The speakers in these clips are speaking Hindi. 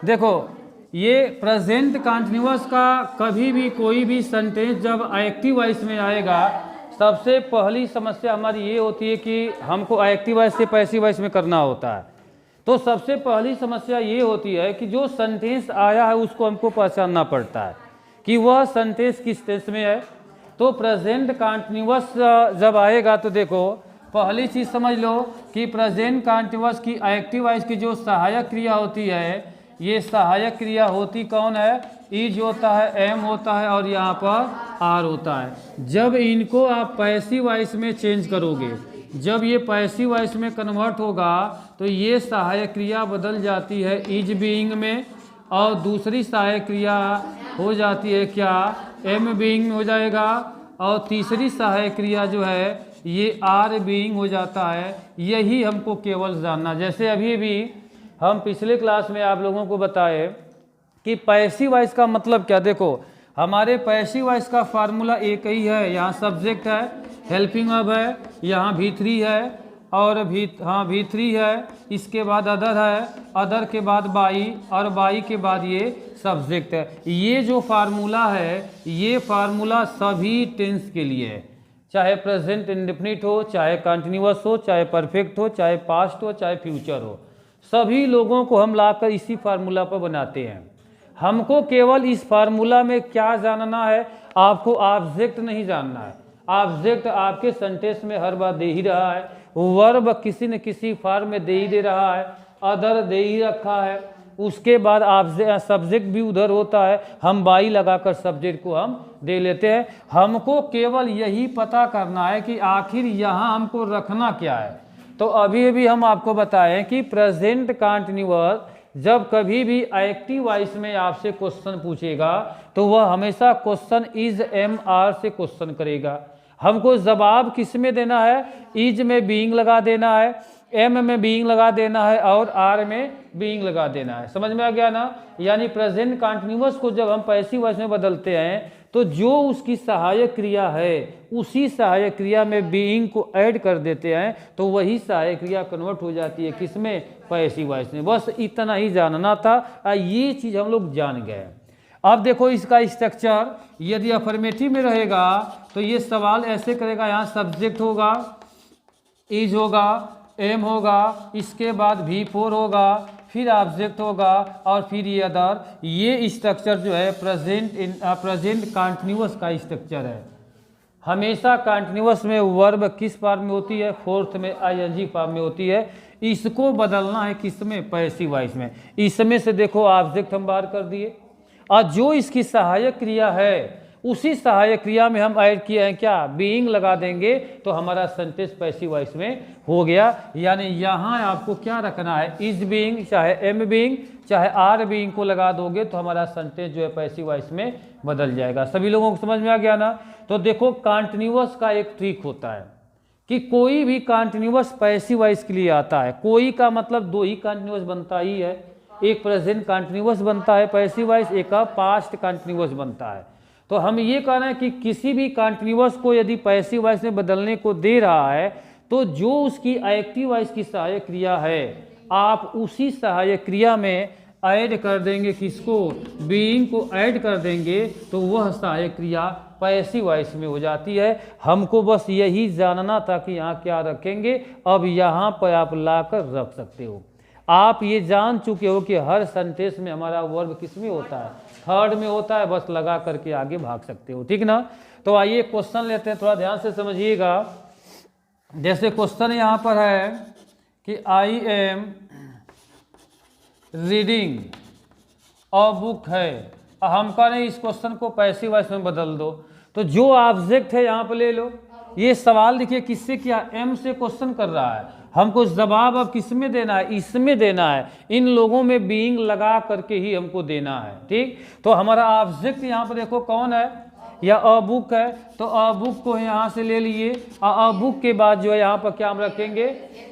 देखो ये प्रेजेंट कंटिन्यूअस का कभी भी कोई भी सेंटेंस जब एक्टिव वॉइस में आएगा, सबसे पहली समस्या हमारी ये होती है कि हमको एक्टिव वॉइस से पैसिव वॉइस में करना होता है। तो सबसे पहली समस्या ये होती है कि जो सेंटेंस आया है उसको हमको पहचानना पड़ता है कि वह सेंटेंस किस टेंस में है। तो प्रेजेंट कंटिन्यूअस जब आएगा तो देखो पहली चीज़ समझ लो कि प्रेजेंट कंटिन्यूअस की एक्टिव वॉइस की जो सहायक क्रिया होती है, ये सहायक क्रिया होती कौन है? इज होता है, एम होता है और यहाँ पर आर होता है। जब इनको आप पैसिव वॉइस में चेंज करोगे, जब ये पैसिव वॉइस में कन्वर्ट होगा तो ये सहायक क्रिया बदल जाती है इज बीइंग में, और दूसरी सहायक क्रिया हो जाती है क्या? एम बीइंग में हो जाएगा, और तीसरी सहायक क्रिया जो है ये आर बीइंग हो जाता है। यही हमको केवल जानना। जैसे अभी भी हम पिछले क्लास में आप लोगों को बताए कि पैसिव वॉइस का मतलब क्या। देखो हमारे पैसिव वॉइस का फार्मूला एक ही है, यहाँ सब्जेक्ट है, हेल्पिंग वर्ब है, यहाँ V3 है और V3 है, इसके बाद अदर है, अदर के बाद बाई और बाई के बाद ये सब्जेक्ट है। ये जो फार्मूला है ये फार्मूला सभी टेंस के लिए है, चाहे प्रेजेंट इंडेफिनिट हो, चाहे कंटिन्यूअस हो, चाहे परफेक्ट हो, चाहे पास्ट हो, चाहे फ्यूचर हो, सभी लोगों को हम लाकर इसी फार्मूला पर बनाते हैं। हमको केवल इस फार्मूला में क्या जानना है? आपको ऑब्जेक्ट नहीं जानना है। ऑब्जेक्ट आपके सेंटेंस में हर बार दे ही रहा है, वर्ब किसी न किसी फॉर्म में दे ही दे रहा है, अदर दे ही रखा है, उसके बाद सब्जेक्ट भी उधर होता है, हम बाई लगाकर सब्जेक्ट को हम दे लेते हैं। हमको केवल यही पता करना है कि आखिर यहाँ हमको रखना क्या है। तो अभी हम आपको बताएं कि प्रेजेंट कंटिन्यूअस जब कभी भी एक्टिव वॉइस में आपसे क्वेश्चन पूछेगा तो वह हमेशा क्वेश्चन इज एम आर से क्वेश्चन करेगा। हमको जवाब किस में देना है? इज में बीइंग लगा देना है, एम में बीइंग लगा देना है और आर में बीइंग लगा देना है। समझ में आ गया ना? यानी प्रेजेंट कंटिन्यूअस को जब हम पैसिव वॉइस में बदलते हैं तो जो उसकी सहायक क्रिया है उसी सहायक क्रिया में बीइंग को ऐड कर देते हैं, तो वही सहायक क्रिया कन्वर्ट हो जाती है किसमें? पैसिव वॉइस में। बस इतना ही जानना था, ये चीज़ हम लोग जान गए। अब देखो इसका स्ट्रक्चर यदि अफर्मेटिव में रहेगा तो ये सवाल ऐसे करेगा, यहाँ सब्जेक्ट होगा, इज होगा, एम होगा, इसके बाद V4 होगा, फिर ऑब्जेक्ट होगा और फिर ये अदर। ये स्ट्रक्चर जो है प्रेजेंट कंटिन्यूअस का स्ट्रक्चर है। हमेशा कंटिन्यूअस में वर्ब किस फॉर्म में होती है? फोर्थ में आईएनजी फॉर्म में होती है। इसको बदलना है किसमें? पैसिव वॉइस में। इसमें से देखो ऑब्जेक्ट हम बाहर कर दिए और जो इसकी सहायक क्रिया है उसी सहायक क्रिया में हम ऐड किए हैं क्या? बीइंग लगा देंगे तो हमारा सेंटेंस पैसिव वॉइस में हो गया। यानी यहाँ आपको क्या रखना है? इज बीइंग, चाहे एम बीइंग, चाहे आर बीइंग को लगा दोगे तो हमारा सेंटेंस जो है पैसिव वॉइस में बदल जाएगा। सभी लोगों को समझ में आ गया ना? तो देखो कंटिन्यूअस का एक ट्रिक होता है कि कोई भी कंटिन्यूअस पैसिव वॉइस के लिए आता है। कोई का मतलब दो ही कंटिन्यूअस बनता ही है, एक प्रेजेंट कंटिन्यूअस बनता है पैसिव वॉइस, एक का पास्ट कंटिन्यूअस बनता है। तो हम ये कह रहे हैं कि किसी भी कंटिन्यूअस को यदि पैसिव वॉइस में बदलने को दे रहा है तो जो उसकी एक्टिव वॉइस की सहायक क्रिया है आप उसी सहायक क्रिया में ऐड कर देंगे किसको? बीइंग को ऐड कर देंगे तो वह सहायक क्रिया पैसिव वॉइस में हो जाती है। हमको बस यही जानना था कि यहाँ क्या रखेंगे। अब यहाँ पर आप लाकर रख सकते हो। आप ये जान चुके हो कि हर सेंटेंस में हमारा वर्ब किस में होता है? थर्ड में होता है। बस लगा करके आगे भाग सकते हो, ठीक ना? तो आइए क्वेश्चन लेते हैं, थोड़ा ध्यान से समझिएगा। जैसे क्वेश्चन यहाँ पर है कि I am reading a book है। हम कह रहे हैं इस क्वेश्चन को पैसिव वॉइस में बदल दो, तो जो ऑब्जेक्ट है यहाँ पर ले लो। ये सवाल देखिए किससे किया? एम से क्वेश्चन कर रहा है। हमको जवाब अब किस में देना है? इसमें देना है। इन लोगों में बीइंग लगा करके ही हमको देना है, ठीक? तो हमारा ऑब्जेक्ट यहाँ पर देखो कौन है? या अ बुक है, तो अ बुक को यहाँ से ले लिए। अ बुक के बाद जो है यहाँ पर क्या हम रखेंगे?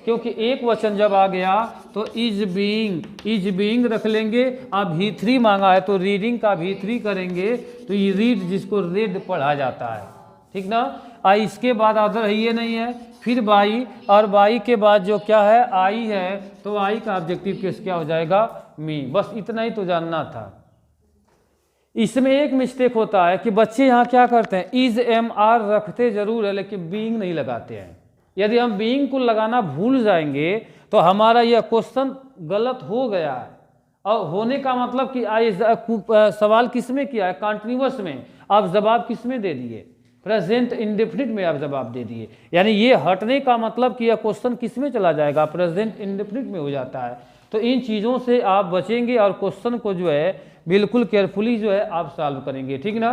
क्योंकि एक वचन जब आ गया तो इज बीइंग रख लेंगे। अब V3 मांगा है तो रीडिंग का V3 करेंगे, तो ये रीड जिसको रेड पढ़ा जाता है, ठीक ना? और इसके बाद अदर है ये नहीं है, फिर बाई, और बाई के बाद जो क्या है आई है, तो आई का ऑब्जेक्टिव केस क्या हो जाएगा मी। बस इतना ही तो जानना था। इसमें एक मिस्टेक होता है कि बच्चे यहाँ क्या करते हैं, इज एम आर रखते जरूर है लेकिन बीइंग नहीं लगाते हैं। यदि हम बीइंग को लगाना भूल जाएंगे तो हमारा यह क्वेश्चन गलत हो गया है। और होने का मतलब कि सवाल किस में किया है, कंटिन्यूअस में, आप जवाब किस में दे दिए, प्रेजेंट इंडेफिनिट में आप जवाब दे दिए। यानी ये हटने का मतलब कि यह क्वेश्चन किस में चला जाएगा, प्रेजेंट इंडेफिनिट में हो जाता है। तो इन चीज़ों से आप बचेंगे और क्वेश्चन को जो है बिल्कुल केयरफुली जो है आप सॉल्व करेंगे, ठीक ना।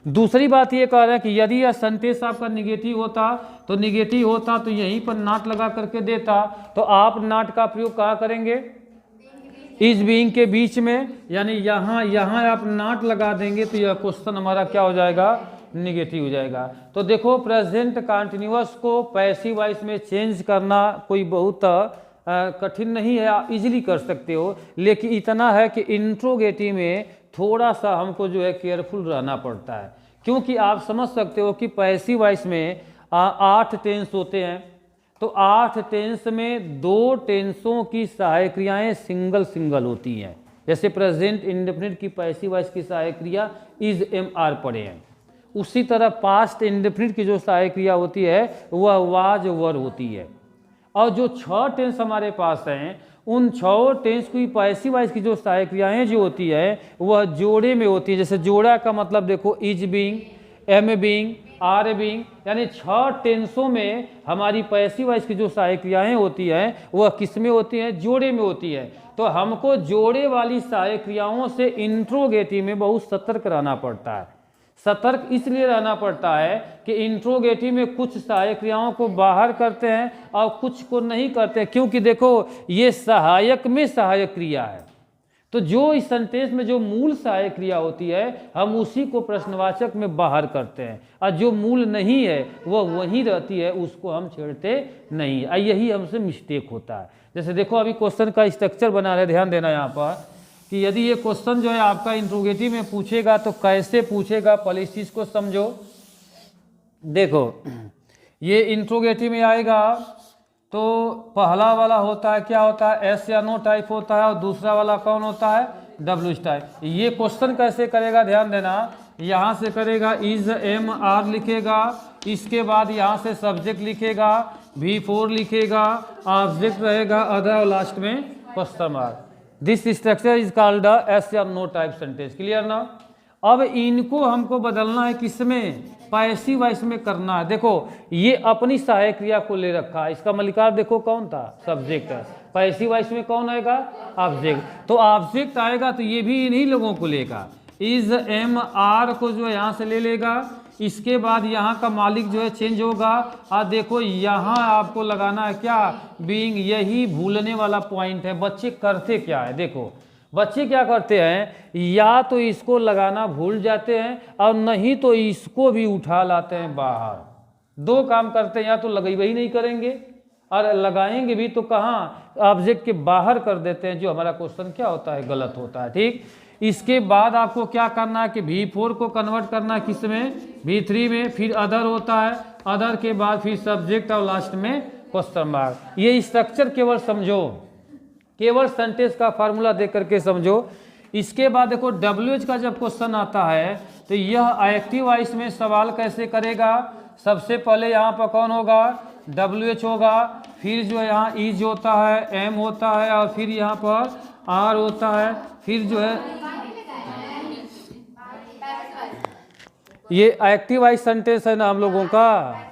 दूसरी बात ये कह रहा है कि यदि यह सेंटेंस आपका निगेटिव होता तो निगेटिव होता तो यहीं पर नॉट लगा करके देता, तो आप नॉट का प्रयोग कहाँ करेंगे, इज बीइंग के बीच में, यानी यहाँ आप नॉट लगा देंगे तो यह क्वेश्चन हमारा क्या हो जाएगा, निगेटिव हो जाएगा। तो देखो प्रेजेंट कंटिन्यूअस को पैसिव वॉइस में चेंज करना कोई बहुत कठिन नहीं है, आप इजीली कर सकते हो, लेकिन इतना है कि इंट्रोगेटिव में थोड़ा सा हमको जो है केयरफुल रहना पड़ता है, क्योंकि आप समझ सकते हो कि पैसिव वॉइस में 8 टेंस होते हैं, तो 8 टेंस में 2 टेंसों की सहायक क्रियाएं सिंगल होती हैं। जैसे प्रेजेंट इंडेफिनिट की पैसिव वॉइस की सहायक क्रिया इज एम आर पढ़े हैं, उसी तरह पास्ट इंडेफिनिट की जो सहायक क्रिया होती है वह वाज वर होती है। और जो 6 टेंस हमारे पास हैं उन 6 टेंस की पैसिव वॉइस की जो सहायक क्रियाएं जो होती है वह जोड़े में होती है। जैसे जोड़ा का मतलब देखो is being, am being, are being, यानी 6 टेंसों में हमारी पैसिव वॉइस की जो सहायक क्रियाएं होती हैं वह किस में होती हैं, जोड़े में होती है। तो हमको जोड़े वाली सहायक क्रियाओं से इंट्रोगेटिव में बहुत सतर्क रहना पड़ता है। सतर्क इसलिए रहना पड़ता है कि इंट्रोगेटिव में कुछ सहायक क्रियाओं को बाहर करते हैं और कुछ को नहीं करते हैं, क्योंकि देखो ये सहायक में सहायक क्रिया है। तो जो इस सेंटेंस में जो मूल सहायक क्रिया होती है हम उसी को प्रश्नवाचक में बाहर करते हैं, और जो मूल नहीं है वह वहीं रहती है, उसको हम छेड़ते नहीं। यही हमसे मिस्टेक होता है। जैसे देखो अभी क्वेश्चन का स्ट्रक्चर बना रहे, ध्यान देना यहाँ पर कि यदि ये क्वेश्चन जो है आपका इंट्रोगेटिव में पूछेगा तो कैसे पूछेगा, पहले इस चीज़ को समझो। देखो ये इंट्रोगेटिव में आएगा तो पहला वाला होता है, क्या होता है, एस या नो टाइप होता है, और दूसरा वाला कौन होता है, डब्ल्यू टाइप। ये क्वेश्चन कैसे करेगा, ध्यान देना, यहाँ से करेगा इज एम आर लिखेगा, इसके बाद यहाँ से सब्जेक्ट लिखेगा, V4 लिखेगा, ऑब्जेक्ट रहेगा अदर, और लास्ट में question mark. This structure is called S या नो टाइप सेंटेंस। क्लियर ना। अब इनको हमको बदलना है, किसमें, पैसिव वॉइस में करना है। देखो ये अपनी सहायक क्रिया को ले रखा है, इसका मलिकार देखो कौन था, सब्जेक्ट है। पैसिव वॉइस में कौन आएगा, ऑब्जेक्ट। तो ऑब्जेक्ट आएगा तो ये भी इन्हीं लोगों को लेगा, इज एम आर को जो है यहाँ से ले लेगा, इसके बाद यहाँ का मालिक जो है चेंज होगा, और देखो यहाँ आपको लगाना है क्या, बीइंग। यही भूलने वाला पॉइंट है। बच्चे करते क्या है, देखो बच्चे क्या करते हैं, या तो इसको लगाना भूल जाते हैं और नहीं तो इसको भी उठा लाते हैं बाहर। 2 काम करते हैं, या तो लगेबे ही नहीं करेंगे और लगाएंगे भी तो कहाँ, ऑब्जेक्ट के बाहर कर देते हैं, जो हमारा क्वेश्चन क्या होता है, गलत होता है। ठीक, इसके बाद आपको क्या करना है कि V4 को कन्वर्ट करना है किस में, V3 में, फिर अदर होता है, अदर के बाद फिर सब्जेक्ट और लास्ट में क्वेश्चन मार्क। ये स्ट्रक्चर केवल समझो, केवल सेंटेंस का फार्मूला देख करके समझो। इसके बाद देखो WH का जब क्वेश्चन आता है तो यह एक्टिव वॉइस में सवाल कैसे करेगा। सबसे पहले यहाँ पर कौन होगा, WH होगा, फिर जो यहाँ इज होता है, M होता है, और फिर यहाँ पर R होता है, फिर जो है ये एक्टिव वॉइस सेंटेंस है ना हम लोगों का।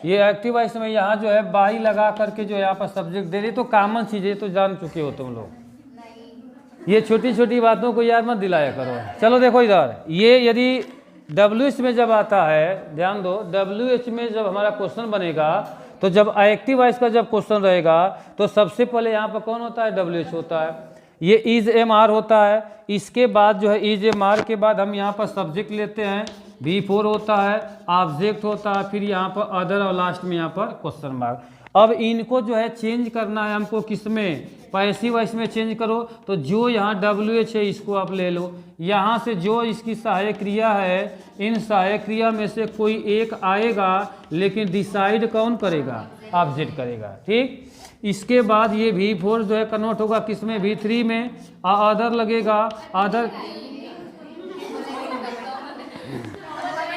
ये एक्टिव वॉइस में यहाँ जो है बाई लगा करके जो यहाँ पर सब्जेक्ट दे रही, तो कॉमन चीज़ें तो जान चुके हो तुम लोग। ये छोटी छोटी बातों को याद मत दिलाया करो। चलो देखो इधर, ये यदि WH में जब आता है, ध्यान दो, WH में जब हमारा क्वेश्चन बनेगा तो जब एक्टिव वॉइस का जब क्वेश्चन रहेगा तो सबसे पहले यहाँ पर कौन होता है, WH होता है। ये इज एम आर होता है, इसके बाद जो है इज एम आर के बाद हम यहाँ पर सब्जेक्ट लेते हैं, V4 होता है, ऑब्जेक्ट होता है, फिर यहाँ पर अदर, और लास्ट में यहाँ पर क्वेश्चन मार्क। अब इनको जो है चेंज करना है हमको किस में, पैसिव वॉइस में चेंज करो तो जो यहाँ WH है इसको आप ले लो, यहाँ से जो इसकी सहायक क्रिया है, इन सहायक क्रिया में से कोई एक आएगा, लेकिन डिसाइड कौन करेगा? ऑब्जेक्ट करेगा। ठीक, इसके बाद ये V4 जो है कन्वर्ट होगा किसमें? V3 में। अदर लगेगा, अदर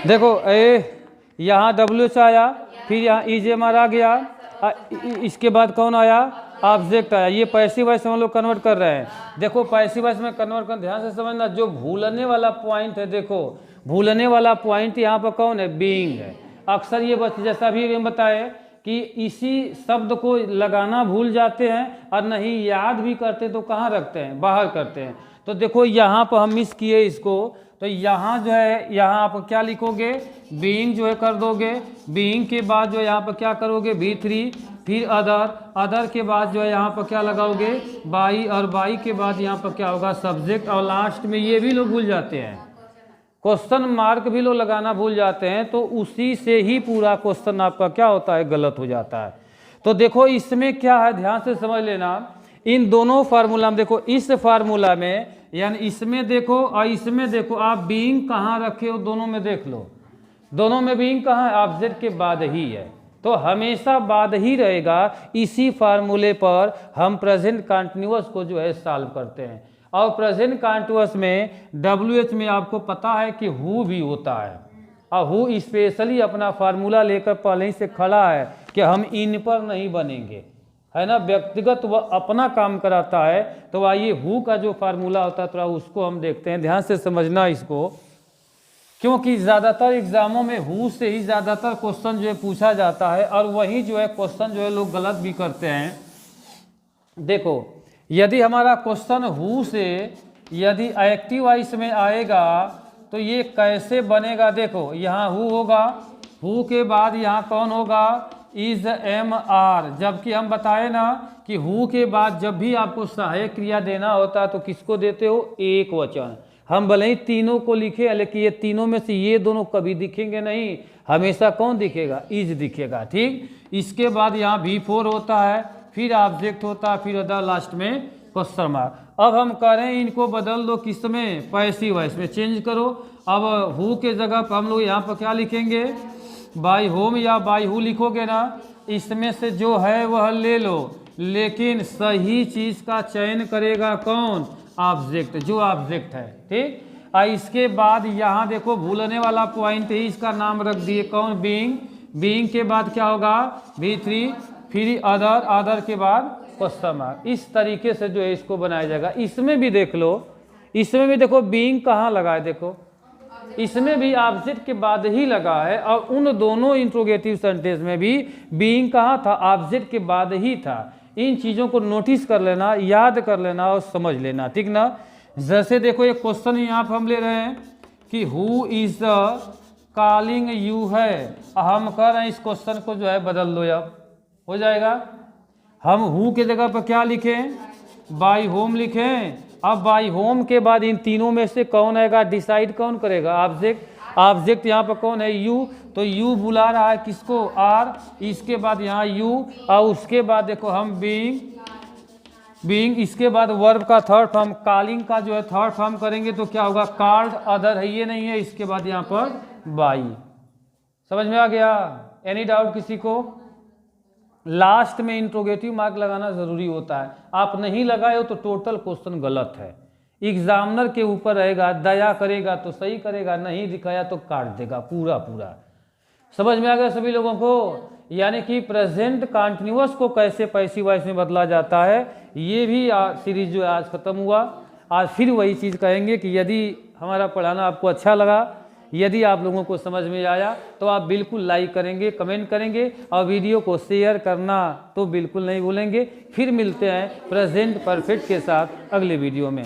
देखो यहाँ WH आया, फिर यहाँ EJMR आ गया, इसके बाद कौन आया? ऑब्जेक्ट आया। ये पैसिव वॉइस में हम लोग कन्वर्ट कर रहे हैं। देखो पैसिव वॉइस में कन्वर्ट कर, ध्यान से समझना, जो भूलने वाला पॉइंट है, देखो भूलने वाला पॉइंट यहाँ पर कौन है? बीइंग है। अक्सर ये जैसा भी हम बताए कि इसी शब्द को लगाना भूल जाते हैं और नहीं याद भी करते तो कहाँ रखते हैं? बाहर करते हैं। तो देखो यहाँ पर हम मिस किए इसको, तो यहाँ जो है, यहाँ आप क्या लिखोगे? बीइंग जो है कर दोगे, बीइंग के बाद जो है यहाँ पर क्या करोगे? V3, फिर अदर, अदर के बाद जो है यहाँ पर क्या लगाओगे? बाई, और बाई के बाद यहाँ पर क्या होगा? सब्जेक्ट, और लास्ट में ये भी लोग भूल जाते हैं, क्वेश्चन मार्क भी लोग लगाना भूल जाते हैं, तो उसी से ही पूरा क्वेश्चन आपका क्या होता है? गलत हो जाता है। तो देखो इसमें क्या है, ध्यान से समझ लेना, इन दोनों फार्मूला में देखो, इस फार्मूला में यानी इसमें देखो और इसमें देखो, आप बीइंग कहाँ रखे हो? दोनों में देख लो, दोनों में बीइंग कहाँ है? ऑब्जेक्ट के बाद ही है, तो हमेशा बाद ही रहेगा। इसी फार्मूले पर हम प्रेजेंट कंटिन्यूअस को जो है सॉल्व करते हैं। और प्रेजेंट कंटिन्यूअस में WH में आपको पता है कि हु भी होता है, और हु स्पेशली अपना फार्मूला लेकर पहले ही से खड़ा है कि हम इन पर नहीं बनेंगे, है ना, व्यक्तिगत वह अपना काम कराता है। तो आइए हु का जो फार्मूला होता है थोड़ा उसको हम देखते हैं, ध्यान से समझना इसको, क्योंकि ज़्यादातर एग्जामों में हु से ही ज़्यादातर क्वेश्चन जो है पूछा जाता है, और वही जो है क्वेश्चन जो है लोग गलत भी करते हैं। देखो यदि हमारा क्वेश्चन हु से यदि एक्टिव वॉइस में आएगा तो ये कैसे बनेगा? देखो यहाँ हु होगा, हु के बाद यहाँ कौन होगा? इज MR, जबकि हम बताए ना कि हु के बाद जब भी आपको सहायक क्रिया देना होता है तो किसको देते हो? एक वचन। हम भले ही तीनों को लिखे, लेकिन ये तीनों में से ये दोनों कभी दिखेंगे नहीं, हमेशा कौन दिखेगा? इज दिखेगा। ठीक, इसके बाद यहाँ V4 होता है, फिर ऑब्जेक्ट होता है, फिर अदर, लास्ट में क्वेश्चन मार्क। अब हम कह रहे हैं इनको बदल दो, किस में? पैसिव वॉइस में चेंज करो। अब हु के जगह पर हम लोग यहाँ पर क्या लिखेंगे? बाई होम या बाई हु लिखोगे ना, इसमें से जो है वह ले लो, लेकिन सही चीज का चयन करेगा कौन? ऑब्जेक्ट, जो ऑब्जेक्ट है। ठीक, और इसके बाद यहाँ देखो भूलने वाला पॉइंट ही इसका नाम रख दिए कौन? बीइंग। बीइंग के बाद क्या होगा? V3, फिर अदर, अदर के बाद क्वेश्चन मार्क। इस तरीके से जो है इसको बनाया जाएगा। इसमें भी देख लो, इसमें भी देखो बीइंग कहाँ लगा है? देखो इसमें भी ऑब्जेक्ट के बाद ही लगा है, और उन दोनों इंट्रोगेटिव सेंटेंस में भी बीइंग कहाँ था? ऑब्जेक्ट के बाद ही था। इन चीज़ों को नोटिस कर लेना, याद कर लेना और समझ लेना, ठीक ना। जैसे देखो एक क्वेश्चन यहाँ पर हम ले रहे हैं कि हु इज कॉलिंग यू है, हम कह रहे हैं इस क्वेश्चन को जो है बदल दो, अब हो जाएगा। हम हु के जगह पर क्या लिखें? बाई होम लिखें। अब बाई होम के बाद इन तीनों में से कौन आएगा? डिसाइड कौन करेगा? ऑब्जेक्ट। ऑब्जेक्ट यहाँ पर कौन है? यू। तो यू बुला रहा है किसको? आर। इसके बाद यहाँ यू, और उसके बाद देखो हम बीइंग, बीइंग, इसके बाद वर्ब का थर्ड फॉर्म, कॉलिंग का जो है थर्ड फॉर्म करेंगे तो क्या होगा? कॉल्ड। अदर है, ये नहीं है, इसके बाद यहाँ पर बाई। समझ में आ गया? एनी डाउट किसी को? लास्ट में इंट्रोगेटिव मार्क लगाना जरूरी होता है, आप नहीं लगाए हो तो टोटल क्वेश्चन गलत है। एग्जामिनर के ऊपर रहेगा, दया करेगा तो सही करेगा, नहीं दिखाया तो काट देगा पूरा पूरा। समझ में आ गया सभी लोगों को? यानी कि प्रेजेंट कंटिन्यूअस को कैसे पैसिव वॉइस में बदला जाता है, ये भी सीरीज जो आज खत्म हुआ। आज फिर वही चीज़ कहेंगे कि यदि हमारा पढ़ाना आपको अच्छा लगा, यदि आप लोगों को समझ में आया तो आप बिल्कुल लाइक करेंगे, कमेंट करेंगे, और वीडियो को शेयर करना तो बिल्कुल नहीं भूलेंगे। फिर मिलते हैं प्रेजेंट परफेक्ट के साथ अगले वीडियो में।